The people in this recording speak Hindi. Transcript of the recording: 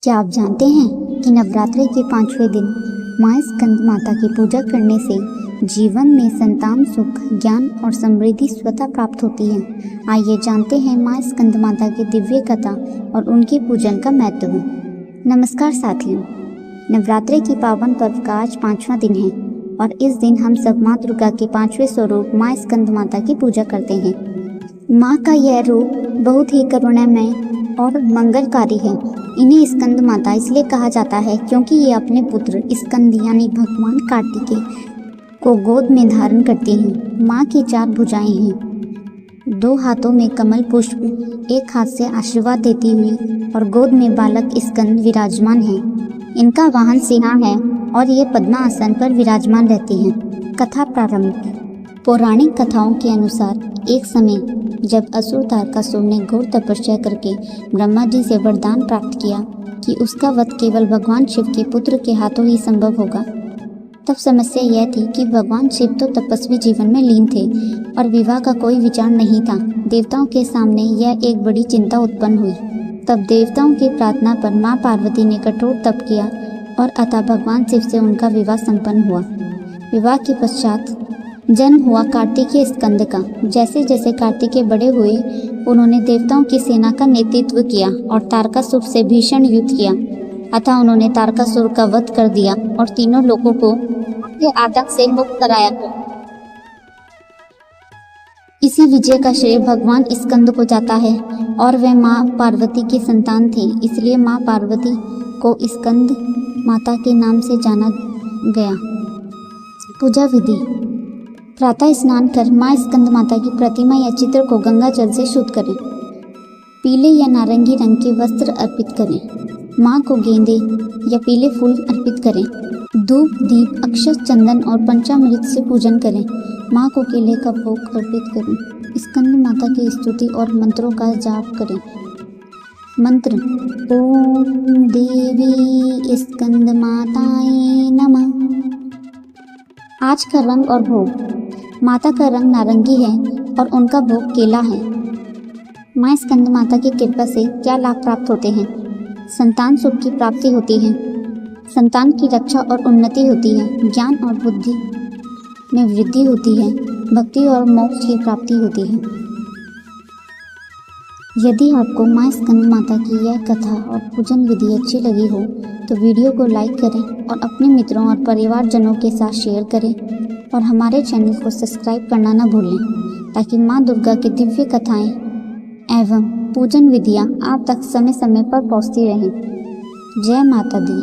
क्या आप जानते हैं कि नवरात्रि के 5वें दिन माँ स्कंद माता की पूजा करने से जीवन में संतान सुख, ज्ञान और समृद्धि स्वतः प्राप्त होती है। आइए जानते हैं माँ स्कंद माता की दिव्य कथा और उनके पूजन का महत्व। नमस्कार साथियों, नवरात्रि की पावन पर्व का आज 5वां दिन है और इस दिन हम सब माँ दुर्गा के 5वें स्वरूप माँ स्कंद माता की पूजा करते हैं। माँ का यह रूप बहुत ही करुणामय और मंगलकारी है। इन्हें स्कंद माता इसलिए कहा जाता है क्योंकि ये अपने पुत्र स्कंद यानी भगवान कार्तिकेय को गोद में धारण करती हैं। माँ की 4 भुजाएं हैं, 2 हाथों में कमल पुष्प, 1 हाथ से आशीर्वाद देती हुई और गोद में बालक स्कंद विराजमान है। इनका वाहन सिंह है और ये पद्मासन पर विराजमान रहती हैं। कथा प्रारंभ। पौराणिक कथाओं के अनुसार एक समय जब असुर तारकासुर ने घोर तपस्या करके ब्रह्मा जी से वरदान प्राप्त किया कि उसका वध केवल भगवान शिव के पुत्र के हाथों ही संभव होगा, तब समस्या यह थी कि भगवान शिव तो तपस्वी जीवन में लीन थे और विवाह का कोई विचार नहीं था। देवताओं के सामने यह एक बड़ी चिंता उत्पन्न हुई। तब देवताओं की प्रार्थना पर माँ पार्वती ने कठोर तप किया और अतः भगवान शिव से उनका विवाह संपन्न हुआ। विवाह के पश्चात जन्म हुआ कार्तिकेय स्कंद का। जैसे जैसे कार्तिकेय बड़े हुए, उन्होंने देवताओं की सेना का नेतृत्व किया और तारकासुर से भीषण युद्ध किया। अतः उन्होंने तारकासुर का वध कर दिया और तीनों लोगों को उनके आतंक से मुक्त कराया। इसी विजय का श्रेय भगवान स्कंद को जाता है और वे माँ पार्वती की संतान थे, इसलिए माँ पार्वती को स्कंद माता के नाम से जाना गया। पूजा विधि। प्रातः स्नान कर माँ स्कंद माता की प्रतिमा या चित्र को गंगा जल से शुद्ध करें। पीले या नारंगी रंग के वस्त्र अर्पित करें। माँ को गेंदे या पीले फूल अर्पित करें। धूप, दीप, अक्षत, चंदन और पंचामृत से पूजन करें। माँ को केले का भोग अर्पित करें। स्कंद माता की स्तुति और मंत्रों का जाप करें। मंत्र। ओम देवी स्कंद माताए नमः। आज का रंग और भोग। माता का रंग नारंगी है और उनका भोग केला है। माँ स्कंद माता की कृपा से क्या लाभ प्राप्त होते हैं? संतान सुख की प्राप्ति होती है, संतान की रक्षा और उन्नति होती है, ज्ञान और बुद्धि में वृद्धि होती है, भक्ति और मोक्ष की प्राप्ति होती है। यदि आपको माँ स्कंद माता की यह कथा और पूजन विधि अच्छी लगी हो तो वीडियो को लाइक करें और अपने मित्रों और परिवारजनों के साथ शेयर करें और हमारे चैनल को सब्सक्राइब करना न भूलें ताकि माँ दुर्गा की दिव्य कथाएं एवं पूजन विधियाँ आप तक समय समय पर पहुँचती रहें। जय माता दी।